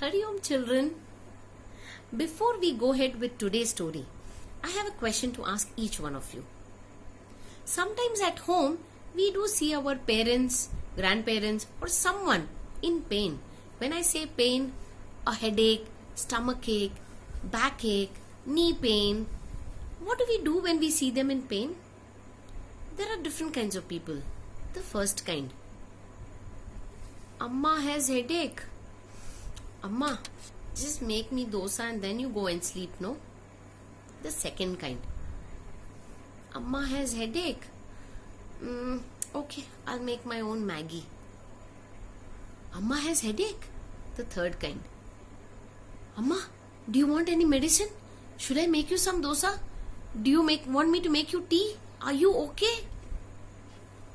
Hari Om children. Before we go ahead with today's story, I have a question to ask each one of you. Sometimes at home, we do see our parents, grandparents or someone in pain. When I say pain, a headache, stomach ache, backache, knee pain. What do we do when we see them in pain? There are different kinds of people. The first kind. Amma has headache. Amma, just make me dosa and then you go and sleep, no? The second kind. Amma has headache. Okay, I'll make my own Maggie. Amma has headache. The third kind. Amma, do you want any medicine? Should I make you some dosa? Do you want me to make you tea? Are you okay?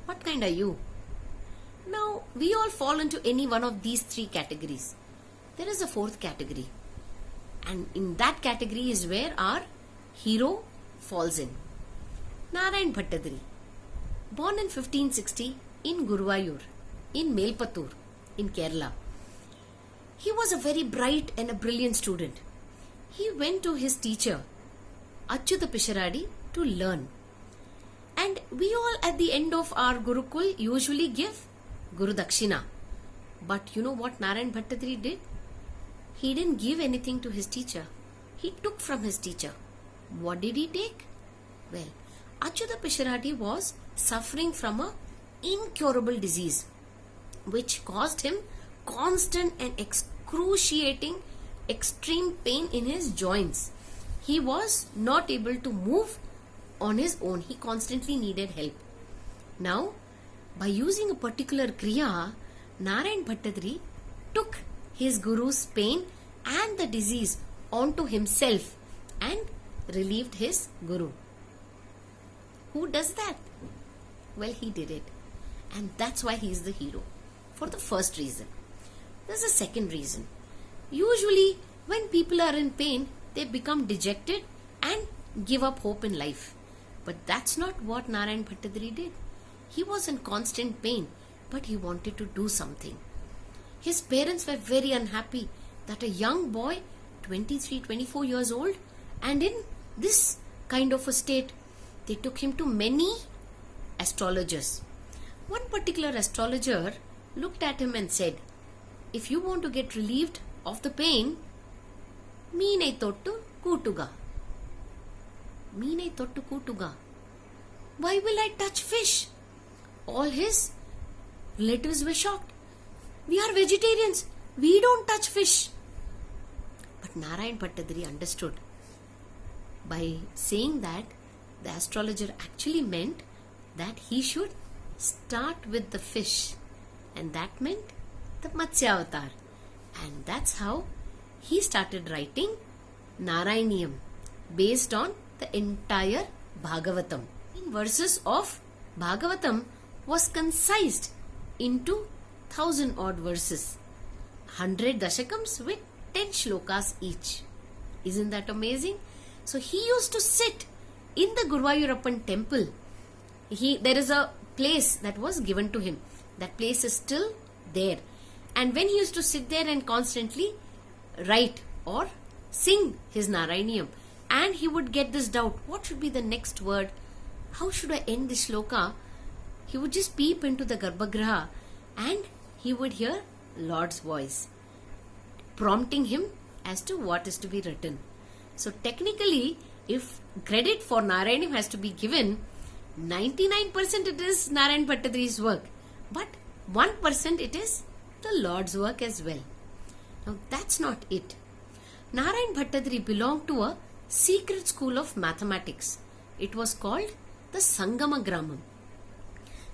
What kind are you? Now, we all fall into any one of these three categories. There is a fourth category. And in that category is where our hero falls in. Narayan Bhattadri. Born in 1560 in Guruvayur, in Melpattur, in Kerala. He was a very bright and a brilliant student. He went to his teacher, Achyuta Pisharadi, to learn. And we all at the end of our Gurukul usually give Guru Dakshina. But you know what Narayan Bhattadri did? He didn't give anything to his teacher. He took from his teacher. What did he take? Well, Achyuta Pisharadi was suffering from an incurable disease which caused him constant and excruciating extreme pain in his joints. He was not able to move on his own. He constantly needed help. Now, by using a particular kriya, Narayan Bhattadri took his guru's pain and the disease onto himself and relieved his guru. Who does that? Well, he did it. And that's why he is the hero. For the first reason. There's a second reason. Usually, when people are in pain, they become dejected and give up hope in life. But that's not what Narayan Bhattadri did. He was in constant pain, but he wanted to do something. His parents were very unhappy that a young boy, 23, 24 years old, and in this kind of a state, they took him to many astrologers. One particular astrologer looked at him and said, if you want to get relieved of the pain, Meenai Tottu Kootuga. Meenai Tottu Kootuga. Why will I touch fish? All his relatives were shocked. We are vegetarians. We don't touch fish. But Narayan Bhattadri understood. By saying that, the astrologer actually meant that he should start with the fish. And that meant the Matsya Avatar. And that's how he started writing Narayaniam based on the entire Bhagavatam. In verses of Bhagavatam was concised into 1,000 odd verses. 100 dashakams with 10 shlokas each. Isn't that amazing? So he used to sit in the Guruvayurappan temple. There is a place that was given to him. That place is still there. And when he used to sit there and constantly write or sing his Narayaniyam, and he would get this doubt, what should be the next word? How should I end this shloka? He would just peep into the Garbhagriha and he would hear Lord's voice prompting him as to what is to be written. So technically, if credit for Narayanam has to be given, 99% it is Narayan Bhattadri's work, but 1% it is the Lord's work as well. Now that's not it. Narayan Bhattadri belonged to a secret school of mathematics. It was called the Sangama Gramam.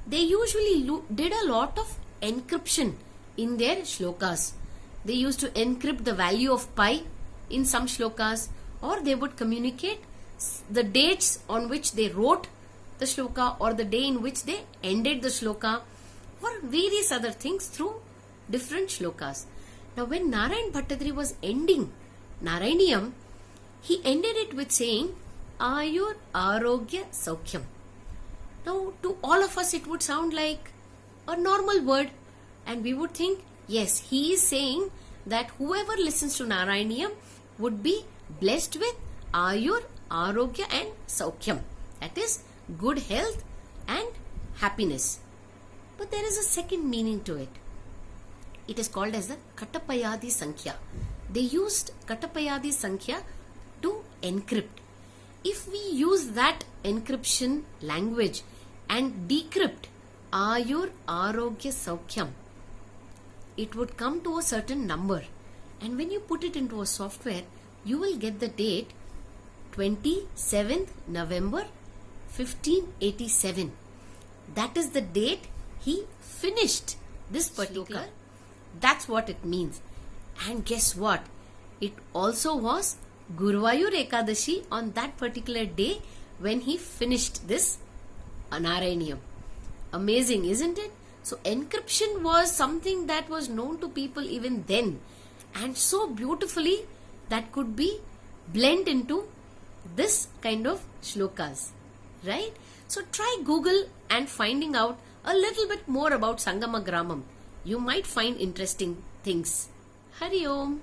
They usually did a lot of encryption in their shlokas. They used to encrypt the value of pi in some shlokas, or they would communicate the dates on which they wrote the shloka or the day in which they ended the shloka, or various other things through different shlokas. Now when Narayan Bhattadri was ending Narayaniyam, he ended it with saying Ayur Arogya Saukhyam. Now to all of us it would sound like a normal word, and we would think, yes, he is saying that whoever listens to Narayaniyam would be blessed with Ayur, Arogya and Saukhyam. That is good health and happiness. But there is a second meaning to it. It is called as the Katapayadi Sankhya. They used Katapayadi Sankhya to encrypt. If we use that encryption language and decrypt Ayur, Arogya, Saukhyam, it would come to a certain number. And when you put it into a software, you will get the date 27th November 1587. That is the date he finished this particular. That's what it means. And guess what? It also was Guruvayur Ekadashi on that particular day when he finished this Narayaniyam. Amazing, isn't it? So encryption was something that was known to people even then, and so beautifully that could be blend into this kind of shlokas, right? So try Google and finding out a little bit more about Sangama Gramam. You might find interesting things. Hari Om.